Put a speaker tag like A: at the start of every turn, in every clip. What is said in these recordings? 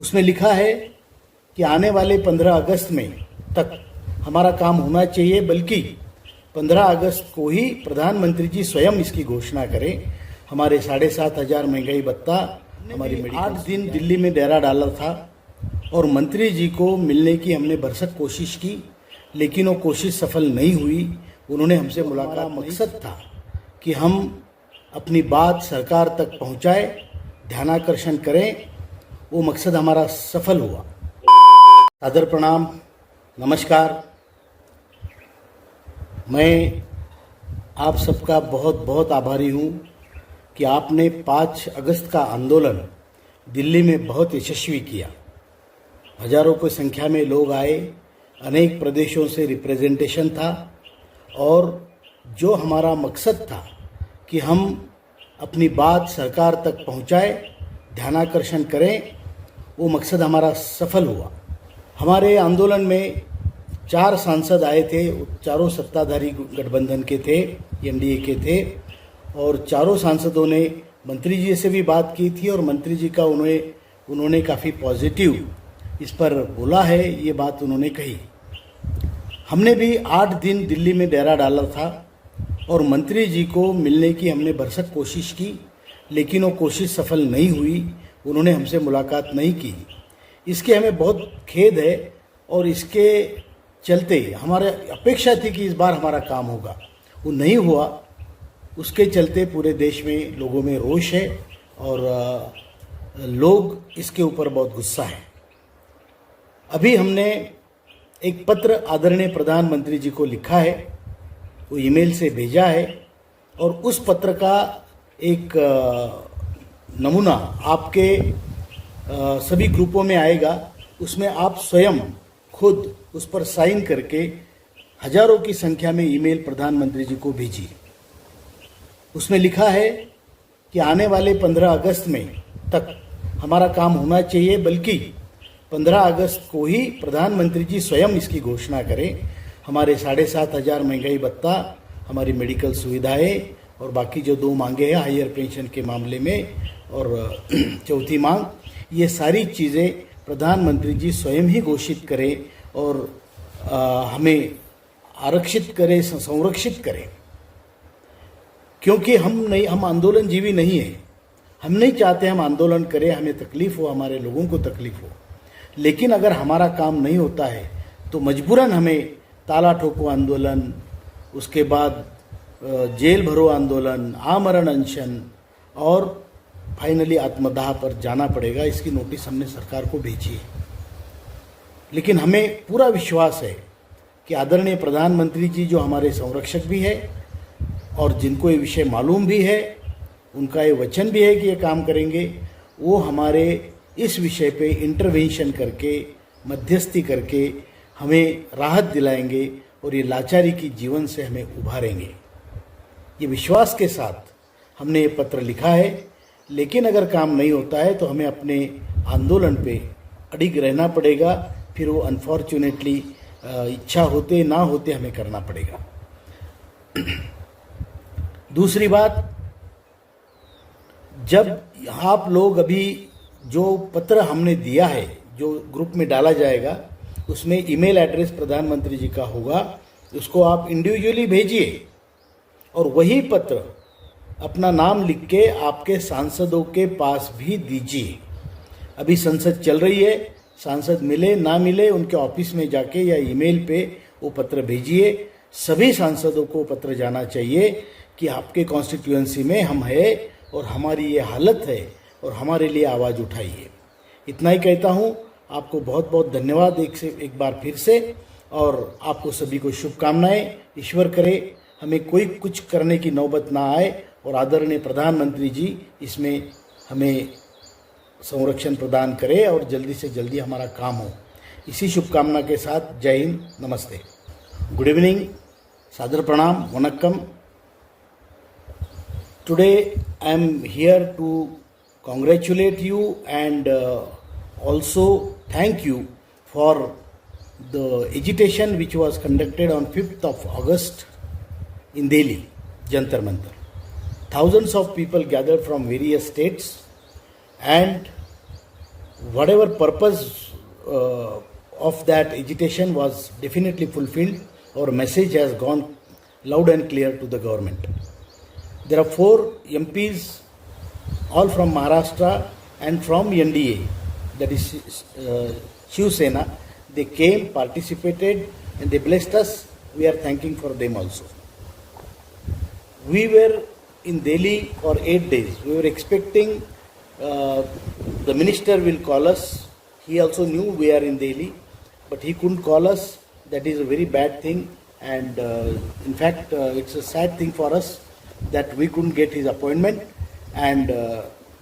A: उसमें लिखा है कि आने वाले 15 अगस्त में तक हमारा काम होना चाहिए, बल्कि 15 अगस्त को ही प्रधानमंत्री जी स्वयं इसकी घोषणा करें। हमारे 7,500 महंगाई भत्ता, हमारी 8 दिन दिल्ली में डेरा डाला था और मंत्री जी को मिलने की हमने भरसक कोशिश की, लेकिन वो कोशिश सफल नहीं हुई। उन्होंने हमसे मुलाकात, मकसद था कि हम अपनी बात सरकार तक पहुंचाए, ध्यानाकर्षण करें। वो मकसद हमारा सफल हुआ। सादर प्रणाम, नमस्कार। मैं आप सबका बहुत बहुत आभारी हूँ कि आपने 5 अगस्त का आंदोलन दिल्ली में बहुत यशस्वी किया। हजारों की संख्या में लोग आए, अनेक प्रदेशों से रिप्रेजेंटेशन था और जो हमारा मकसद था कि हम अपनी बात सरकार तक पहुँचाए, ध्यानाकर्षण करें, वो मकसद हमारा सफल हुआ। हमारे आंदोलन में 4 सांसद आए थे, चारों सत्ताधारी गठबंधन के थे, एनडीए के थे, और चारों सांसदों ने मंत्री जी से भी बात की थी और मंत्री जी का उन्होंने काफ़ी पॉजिटिव इस पर बोला है, ये बात उन्होंने कही। हमने भी 8 दिन दिल्ली में डेरा डाला था और मंत्री जी को मिलने की हमने भरसक कोशिश की, लेकिन वो कोशिश सफल नहीं हुई। उन्होंने हमसे मुलाकात नहीं की। इसके हमें बहुत खेद है और इसके चलते हमारे अपेक्षा थी कि इस बार हमारा काम होगा, वो नहीं हुआ। उसके चलते पूरे देश में लोगों में रोष है और लोग इसके ऊपर बहुत गुस्सा है। अभी हमने एक पत्र आदरणीय प्रधानमंत्री जी को लिखा है, वो ईमेल से भेजा है और उस पत्र का एक नमूना आपके सभी ग्रुपों में आएगा। उसमें आप स्वयं खुद उस पर साइन करके हजारों की संख्या में ईमेल प्रधानमंत्री जी को भेजिए। उसमें लिखा है कि आने वाले 15 अगस्त में तक हमारा काम होना चाहिए, बल्कि 15 अगस्त को ही प्रधानमंत्री जी स्वयं इसकी घोषणा करें। हमारे 7,500 महंगाई भत्ता, हमारी मेडिकल सुविधाएं और बाकी जो 2 मांगे हैं हायर पेंशन के मामले में और चौथी मांग, ये सारी चीज़ें प्रधानमंत्री जी स्वयं ही घोषित करें और हमें आरक्षित करें, संरक्षित करें। क्योंकि हम आंदोलनजीवी नहीं हैं। हम नहीं चाहते हम आंदोलन करें, हमें तकलीफ हो, हमारे लोगों को तकलीफ हो। लेकिन अगर हमारा काम नहीं होता है तो मजबूरन हमें ताला ठोको आंदोलन, उसके बाद जेल भरो आंदोलन, आमरण अनशन और फाइनली आत्मदाह पर जाना पड़ेगा। इसकी नोटिस हमने सरकार को भेजी है। लेकिन हमें पूरा विश्वास है कि आदरणीय प्रधानमंत्री जी जो हमारे संरक्षक भी है और जिनको ये विषय मालूम भी है, उनका ये वचन भी है कि ये काम करेंगे, वो हमारे इस विषय पे इंटरवेंशन करके, मध्यस्थी करके हमें राहत दिलाएंगे और ये लाचारी की जीवन से हमें उभारेंगे। ये विश्वास के साथ हमने ये पत्र लिखा है। लेकिन अगर काम नहीं होता है तो हमें अपने आंदोलन पे अडिग रहना पड़ेगा। फिर वो अनफॉर्चुनेटली इच्छा होते ना होते हमें करना पड़ेगा। दूसरी बात, जब आप लोग अभी जो पत्र हमने दिया है, जो ग्रुप में डाला जाएगा, उसमें ईमेल एड्रेस प्रधानमंत्री जी का होगा, उसको आप इंडिविजुअली भेजिए और वही पत्र अपना नाम लिख के आपके सांसदों के पास भी दीजिए। अभी संसद चल रही है, सांसद मिले ना मिले उनके ऑफिस में जाके या ईमेल पे वो पत्र भेजिए। सभी सांसदों को पत्र जाना चाहिए कि आपके कॉन्स्टिट्यूएंसी में हम है और हमारी ये हालत है और हमारे लिए आवाज़ उठाइए। इतना ही कहता हूँ। आपको बहुत बहुत धन्यवाद एक बार फिर से, और आपको सभी को शुभकामनाएं। ईश्वर करे हमें कोई कुछ करने की नौबत ना आए और आदरणीय प्रधानमंत्री जी इसमें हमें संरक्षण प्रदान करें और जल्दी से जल्दी हमारा काम हो। इसी शुभकामना के साथ जय हिंद, नमस्ते, गुड इवनिंग, सादर प्रणाम, वनक्कम। Today I am here to congratulate you and also thank you for the agitation which was conducted on 5th of August in Delhi, Jantar Mantar. Thousands of people gathered from various states and whatever purpose of that agitation was definitely fulfilled. Our message has gone loud and clear to the government. There are 4 MPs, all from Maharashtra and from NDA, that is Shiv Sena. They came, participated, and they blessed us. We are thanking for them also. We were in Delhi for 8 days. We were expecting the minister will call us. He also knew we are in Delhi, but he couldn't call us. That is a very bad thing, and in fact, it's a sad thing for us that we couldn't get his appointment, and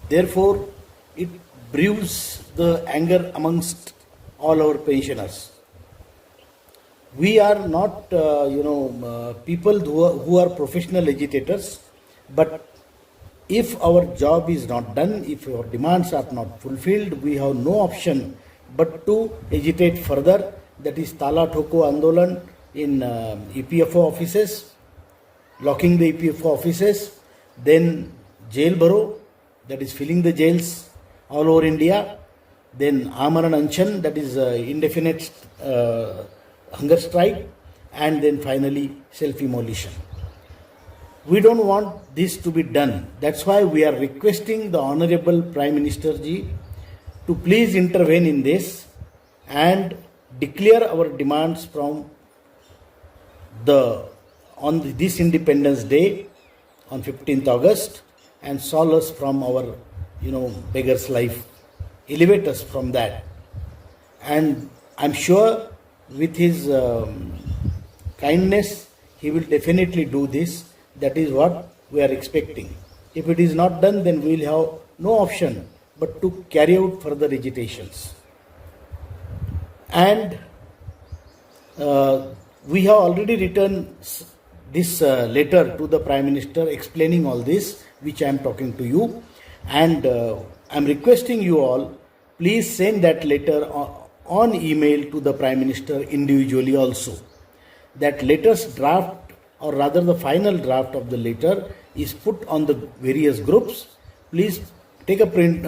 A: therefore it brews the anger amongst all our pensioners. We are not, people who are professional agitators, but if our job is not done, if our demands are not fulfilled, we have no option but to agitate further. That is Tala Thoko Andolan in EPFO offices, locking the EPFO offices, then jail baro, that is filling the jails all over India, then Amaran Anchan, that is indefinite hunger strike, and then finally self-immolation. We don't want this to be done. That's why we are requesting the Honorable Prime Minister Ji to please intervene in this and declare our demands from this Independence Day on 15th August and solve us from our beggar's life, elevate us from that. And I'm sure with his kindness he will definitely do this. That is what we are expecting. If it is not done, then we will have no option but to carry out further agitations. And we have already written this letter to the Prime Minister explaining all this, which I am talking to you. And I am requesting you all, please send that letter on email to the Prime Minister individually also. That letter's draft, or rather the final draft of the letter, is put on the various groups. Please take a print.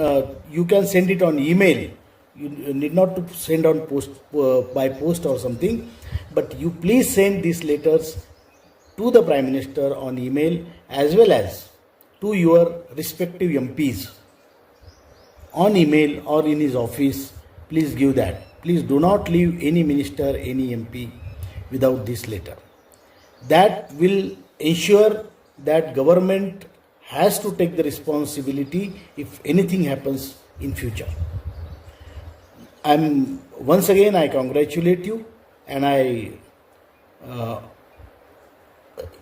A: You can send it on email. You need not to send on post by post or something, but you please send these letters to the Prime Minister on email as well as to your respective MPs on email or in his office. Please give that. Please do not leave any minister, any MP without this letter. That will ensure that government has to take the responsibility if anything happens in future. Once again, I congratulate you, and I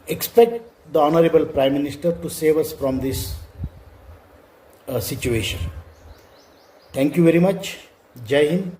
A: expect the Honorable Prime Minister to save us from this situation. Thank you very much. Jai Hind.